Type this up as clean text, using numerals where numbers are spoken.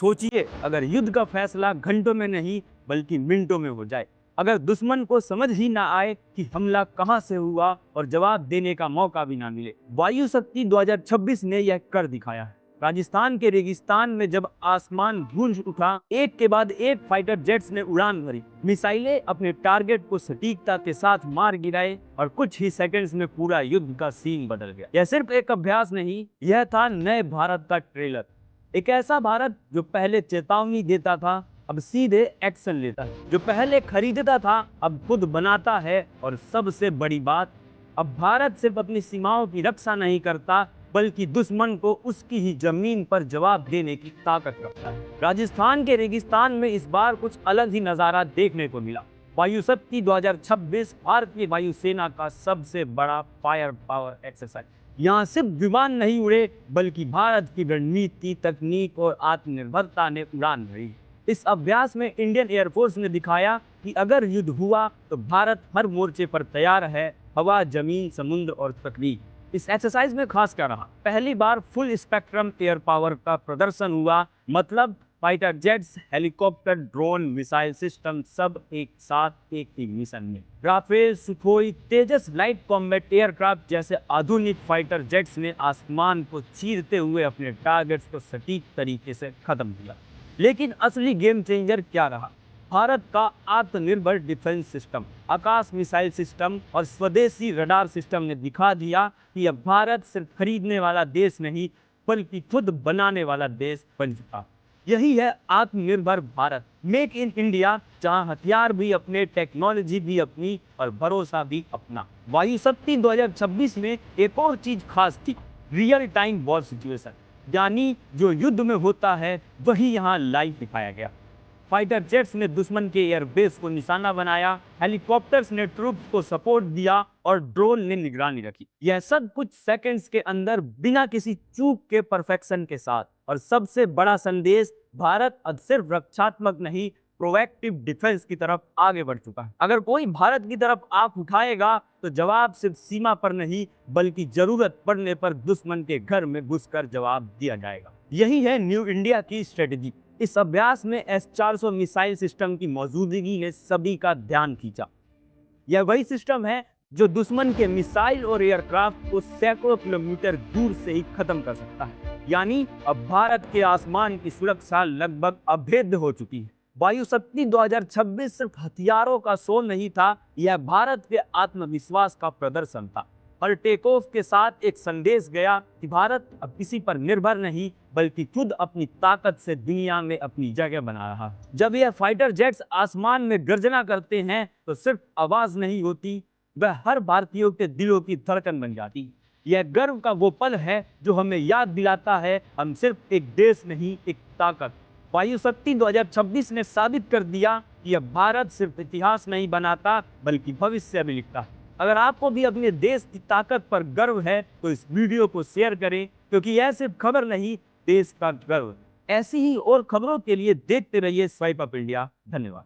सोचिए, अगर युद्ध का फैसला घंटों में नहीं बल्कि मिनटों में हो जाए, अगर दुश्मन को समझ ही ना आए कि हमला कहां से हुआ और जवाब देने का मौका भी ना मिले। वायु शक्ति 2026 ने यह कर दिखाया है। राजस्थान के रेगिस्तान में जब आसमान गूंज उठा, एक के बाद एक फाइटर जेट्स ने उड़ान भरी, मिसाइलें अपने टारगेट को सटीकता के साथ मार गिराए और कुछ ही सेकंड्स में पूरा युद्ध का सीन बदल गया। यह सिर्फ एक अभ्यास नहीं, यह था नए भारत का ट्रेलर। एक ऐसा भारत जो पहले चेतावनी देता था, अब सीधे एक्शन लेता है। जो पहले खरीदता था, अब खुद बनाता है। और सबसे बड़ी बात, अब भारत सिर्फ अपनी सीमाओं की रक्षा नहीं करता, बल्कि दुश्मन को उसकी ही जमीन पर जवाब देने की ताकत रखता है। राजस्थान के रेगिस्तान में इस बार कुछ अलग ही नजारा देखने को मिला। वायु शक्ति 2026 भारतीय वायुसेना का सबसे बड़ा फायर पावर एक्सरसाइज। यहाँ सिर्फ विमान नहीं उड़े, बल्कि भारत की रणनीति, तकनीक और आत्मनिर्भरता ने उड़ान भरी। इस अभ्यास में इंडियन एयरफोर्स ने दिखाया कि अगर युद्ध हुआ तो भारत हर मोर्चे पर तैयार है, हवा, जमीन, समुद्र और तकनीक। इस एक्सरसाइज में खास क्या रहा, पहली बार फुल स्पेक्ट्रम एयर पावर का प्रदर्शन हुआ। मतलब fighter jets, helicopter, drone, missile system सब एक साथ एक ही मिशन में। राफेल, सुखोई, तेजस लाइट कॉम्बैट एयरक्राफ्ट जैसे आधुनिक फाइटर जेट्स ने आसमान को चीरते हुए अपने टारगेट्स को सटीक तरीके से खत्म किया। लेकिन असली गेम चेंजर क्या रहा, भारत का आत्मनिर्भर डिफेंस सिस्टम, आकाश मिसाइल सिस्टम और स्वदेशी रडार सिस्टम ने दिखा दिया कि अब भारत सिर्फ खरीदने वाला देश नहीं, बल्कि खुद बनाने वाला देश बन चुका। यही है आत्मनिर्भर भारत, मेक इन इंडिया, जहां हथियार भी अपने, टेक्नोलॉजी भी अपनी और भरोसा भी अपना। वायु शक्ति 2026 में एक और चीज खास थी, रियल टाइम वॉर सिचुएशन, यानी जो युद्ध में होता है वही यहाँ लाइव दिखाया गया। फाइटर जेट्स ने दुश्मन के एयरबेस को निशाना बनाया, हेलीकॉप्टर्स ने ट्रूप्स को सपोर्ट दिया और ड्रोन ने निगरानी रखी। यह सब कुछ सेकंड्स के अंदर, बिना किसी चूक के, परफेक्शन के साथ। और सबसे बड़ा संदेश, भारत अब सिर्फ रक्षात्मक नहीं, प्रोएक्टिव डिफेंस की तरफ आगे बढ़ चुका है। अगर कोई भारत की तरफ आंख उठाएगा तो जवाब सिर्फ सीमा पर नहीं, बल्कि जरूरत पड़ने पर दुश्मन के घर में घुसकर जवाब दिया जाएगा। यही है न्यू इंडिया की स्ट्रेटेजी। इस अभ्यास में S-400 मिसाइल सिस्टम की मौजूदगी ने सभी का ध्यान खींचा। यह वही सिस्टम है जो दुश्मन के मिसाइल और एयरक्राफ्ट को सैकड़ों किलोमीटर दूर से ही खत्म कर सकता है। यानी अब भारत के आसमान की सुरक्षा लगभग अभेद्य हो चुकी है। वायु शक्ति 2026 सिर्फ हथियारों का शो नहीं था, यह भारत के आत्मविश्वास का प्रदर्शन था। और टेक ऑफ के साथ एक संदेश गया कि भारत अब किसी पर निर्भर नहीं, बल्कि खुद अपनी ताकत से दुनिया में अपनी जगह बना रहा है। जब यह फाइटर जेट्स आसमान में गर्जना करते हैं तो सिर्फ आवाज नहीं होती, वह हर भारतीयों के दिलों की धड़कन बन जाती। यह गर्व का वो पल है जो हमें याद दिलाता है हम सिर्फ एक देश नहीं, एक ताकत। वायु शक्ति 2026 ने साबित कर दिया कि अब भारत सिर्फ इतिहास नहीं बनाता, बल्कि भविष्य भी लिखता है। अगर आपको भी अपने देश की ताकत पर गर्व है तो इस वीडियो को शेयर करें, क्योंकि यह सिर्फ खबर नहीं, देश का गर्व। ऐसी ही और खबरों के लिए देखते रहिए स्वाइप अप इंडिया। धन्यवाद।